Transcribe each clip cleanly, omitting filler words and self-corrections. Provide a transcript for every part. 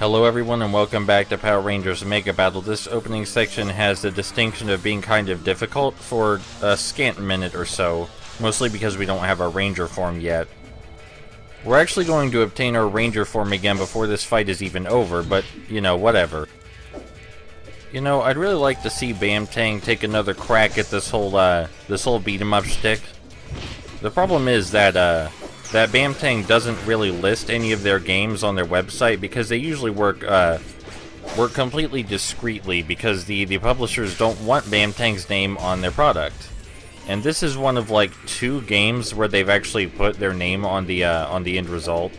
Hello everyone and welcome back to Power Rangers Mega Battle. This opening section has the distinction of being kind of difficult for a scant minute or so, mostly because we don't have our Ranger form yet. We're actually going to obtain our Ranger form again before this fight is even over, but, you know, whatever. You know, I'd really like to see Bam-Tang take another crack at this whole beat-em-up shtick. The problem is that, that Bam-Tang doesn't really list any of their games on their website because they usually work completely discreetly because the publishers don't want Bam-Tang's name on their product. And this is one of like 2 games where they've actually put their name on the end result.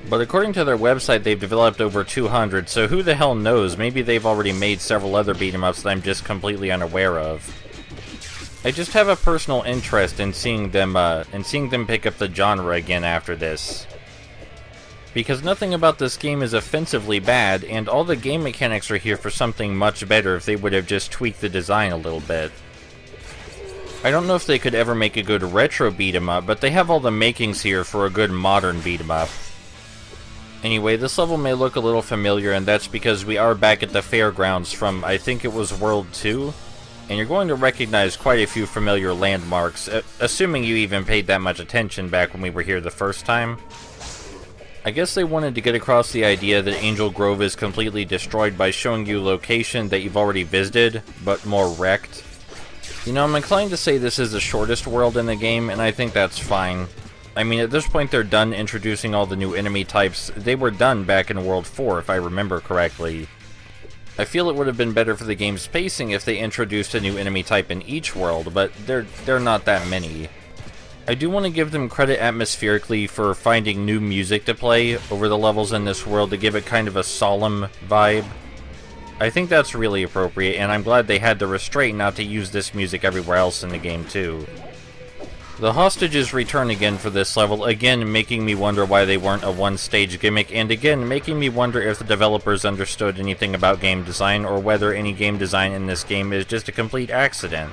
But according to their website, they've developed over 200, so who the hell knows? Maybe they've already made several other beat-em-ups that I'm just completely unaware of. I just have a personal interest in seeing them pick up the genre again after this. Because nothing about this game is offensively bad, and all the game mechanics are here for something much better if they would have just tweaked the design a little bit. I don't know if they could ever make a good retro beat-em-up, but they have all the makings here for a good modern beat-em-up. Anyway, this level may look a little familiar, and that's because we are back at the Fairgrounds from, I think it was World 2, and you're going to recognize quite a few familiar landmarks, assuming you even paid that much attention back when we were here the first time. I guess they wanted to get across the idea that Angel Grove is completely destroyed by showing you a location that you've already visited, but more wrecked. You know, I'm inclined to say this is the shortest world in the game, and I think that's fine. I mean, at this point they're done introducing all the new enemy types. They were done back in World 4, if I remember correctly. I feel it would have been better for the game's pacing if they introduced a new enemy type in each world, but they're not that many. I do want to give them credit atmospherically for finding new music to play over the levels in this world to give it kind of a solemn vibe. I think that's really appropriate, and I'm glad they had the restraint not to use this music everywhere else in the game too. The hostages return again for this level, again making me wonder why they weren't a one-stage gimmick, and again making me wonder if the developers understood anything about game design, or whether any game design in this game is just a complete accident.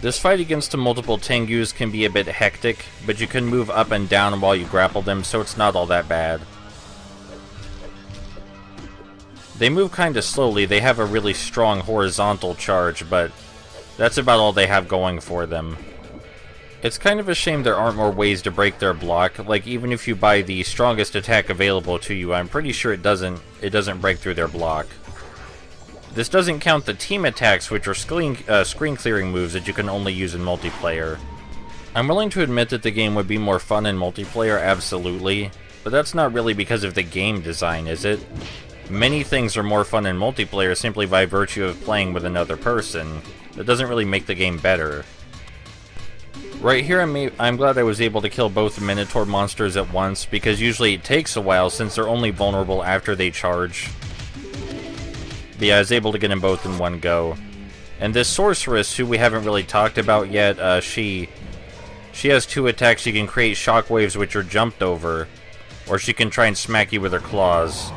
This fight against the multiple Tengus can be a bit hectic, but you can move up and down while you grapple them, so it's not all that bad. They move kinda slowly, they have a really strong horizontal charge, but that's about all they have going for them. It's kind of a shame there aren't more ways to break their block. Like, even if you buy the strongest attack available to you, I'm pretty sure it doesn't break through their block. This doesn't count the team attacks, which are screen clearing moves that you can only use in multiplayer. I'm willing to admit that the game would be more fun in multiplayer, absolutely, but that's not really because of the game design, is it? Many things are more fun in multiplayer simply by virtue of playing with another person. That doesn't really make the game better. Right here, I'm glad I was able to kill both Minotaur monsters at once, because usually it takes a while since they're only vulnerable after they charge. But yeah, I was able to get them both in one go. And this Sorceress, who we haven't really talked about yet, she has 2 attacks. She can create shockwaves which are jumped over, or she can try and smack you with her claws.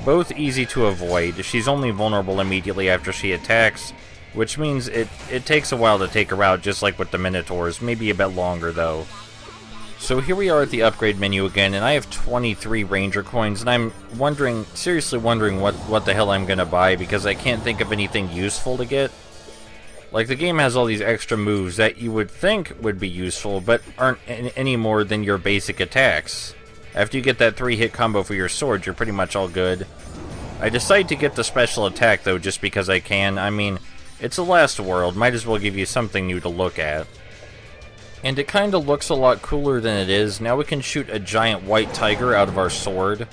Both easy to avoid. She's only vulnerable immediately after she attacks, which means it takes a while to take her out, just like with the Minotaurs, maybe a bit longer though. So here we are at the upgrade menu again, and I have 23 Ranger coins, and I'm seriously wondering what the hell I'm gonna buy, because I can't think of anything useful to get. Like, the game has all these extra moves that you would think would be useful, but aren't any more than your basic attacks. After you get that 3-hit combo for your sword, you're pretty much all good. I decide to get the special attack though, just because I can. I mean, it's the last world, might as well give you something new to look at. And it kinda looks a lot cooler than it is. Now we can shoot a giant white tiger out of our sword.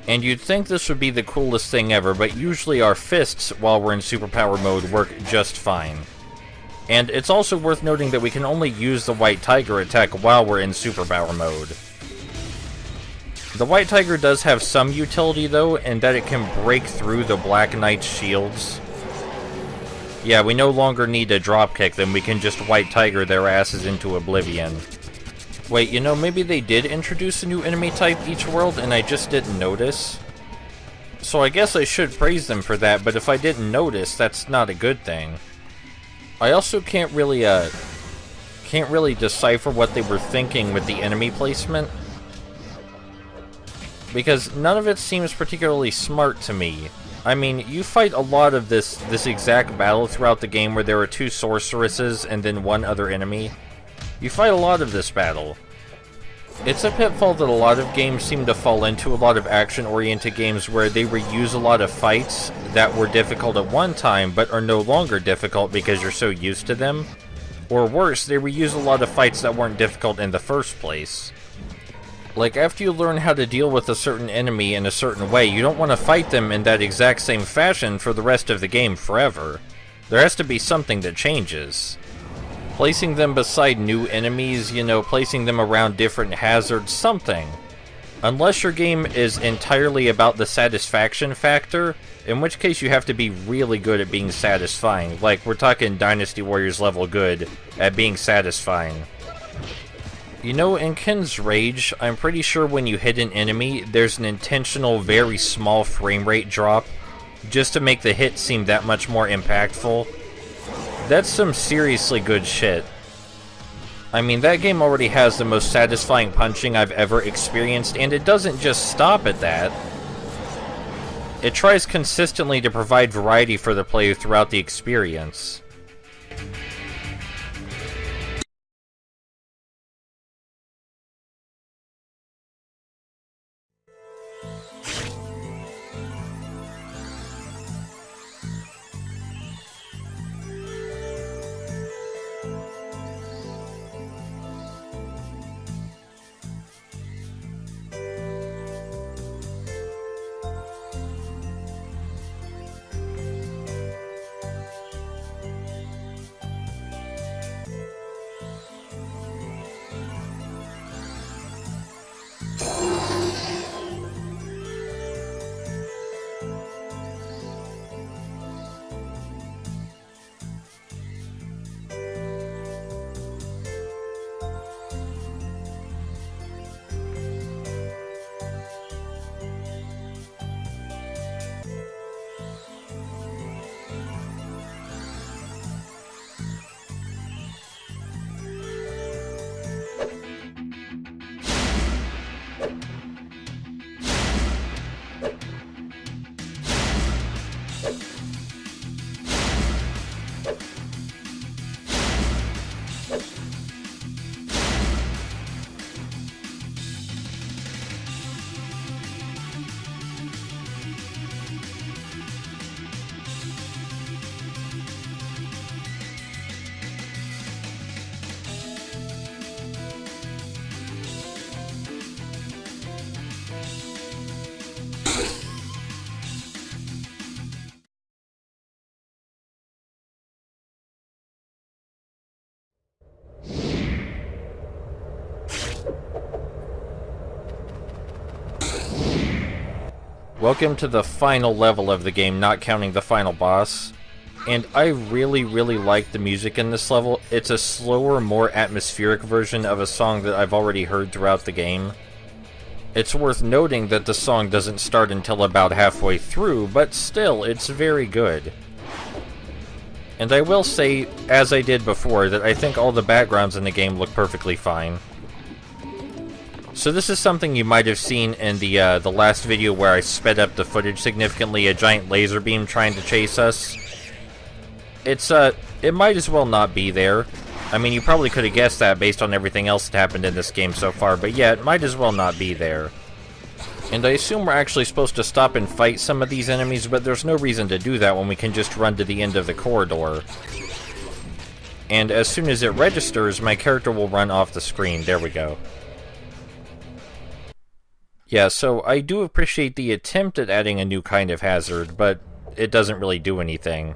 And you'd think this would be the coolest thing ever, but usually our fists, while we're in superpower mode, work just fine. And it's also worth noting that we can only use the white tiger attack while we're in superpower mode. The white tiger does have some utility though, in that it can break through the Black Knight's shields. Yeah, we no longer need to dropkick them, we can just white tiger their asses into oblivion. Wait, you know, maybe they did introduce a new enemy type each world and I just didn't notice? So I guess I should praise them for that, but if I didn't notice, that's not a good thing. I also can't really decipher what they were thinking with the enemy placement. because none of it seems particularly smart to me. I mean, you fight a lot of this exact battle throughout the game where there are 2 sorceresses and then 1 other enemy. You fight a lot of this battle. It's a pitfall that a lot of games seem to fall into, a lot of action-oriented games where they reuse a lot of fights that were difficult at one time but are no longer difficult because you're so used to them. Or worse, they reuse a lot of fights that weren't difficult in the first place. Like, after you learn how to deal with a certain enemy in a certain way, you don't want to fight them in that exact same fashion for the rest of the game forever. There has to be something that changes. Placing them beside new enemies, you know, placing them around different hazards, something. Unless your game is entirely about the satisfaction factor, in which case you have to be really good at being satisfying. Like, we're talking Dynasty Warriors level good at being satisfying. You know, in Ken's Rage, I'm pretty sure when you hit an enemy, there's an intentional, very small frame rate drop, just to make the hit seem that much more impactful. That's some seriously good shit. I mean, that game already has the most satisfying punching I've ever experienced, and it doesn't just stop at that. It tries consistently to provide variety for the player throughout the experience. Welcome to the final level of the game, not counting the final boss. And I really, really like the music in this level. It's a slower, more atmospheric version of a song that I've already heard throughout the game. It's worth noting that the song doesn't start until about halfway through, but still, it's very good. And I will say, as I did before, that I think all the backgrounds in the game look perfectly fine. So this is something you might have seen in the last video where I sped up the footage significantly, a giant laser beam trying to chase us. It might as well not be there. I mean, you probably could have guessed that based on everything else that happened in this game so far, but yeah, it might as well not be there. And I assume we're actually supposed to stop and fight some of these enemies, but there's no reason to do that when we can just run to the end of the corridor. And as soon as it registers, my character will run off the screen. There we go. Yeah, so I do appreciate the attempt at adding a new kind of hazard, but it doesn't really do anything.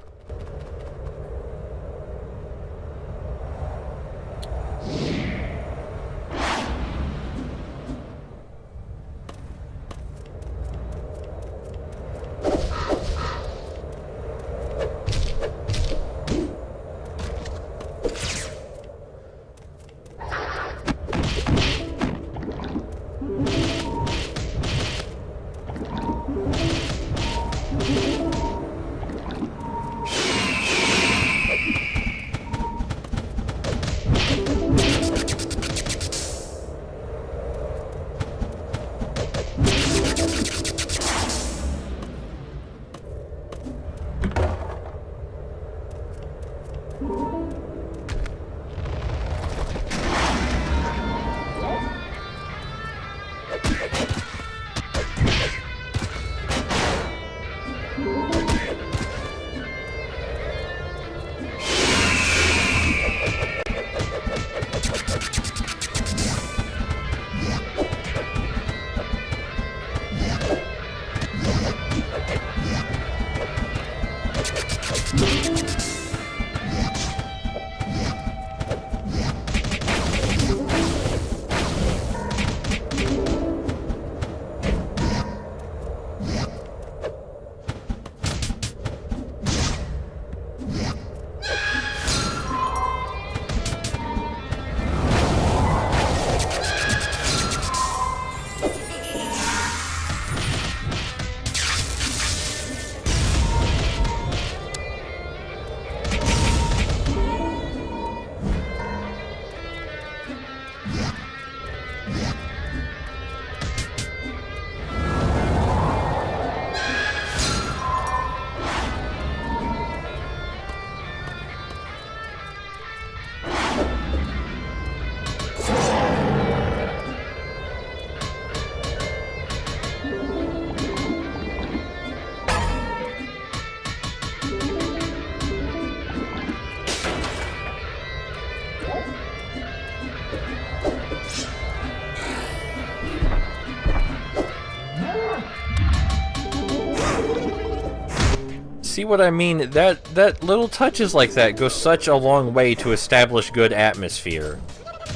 See what I mean? That little touches like that go such a long way to establish good atmosphere.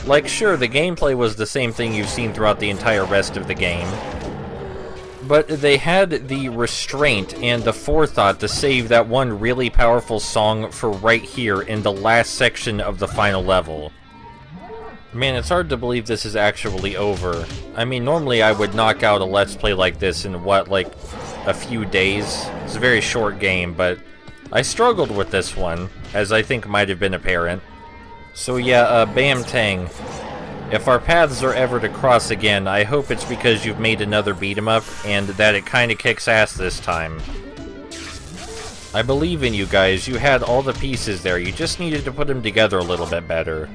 Like, sure, the gameplay was the same thing you've seen throughout the entire rest of the game, but they had the restraint and the forethought to save that one really powerful song for right here in the last section of the final level. Man, it's hard to believe this is actually over. I mean, normally I would knock out a Let's Play like this in, what, like, a few days? It's a very short game, but I struggled with this one, as I think might have been apparent. So yeah, Bam Tang. If our paths are ever to cross again, I hope it's because you've made another beat-em-up, and that it kinda kicks ass this time. I believe in you guys, you had all the pieces there, you just needed to put them together a little bit better.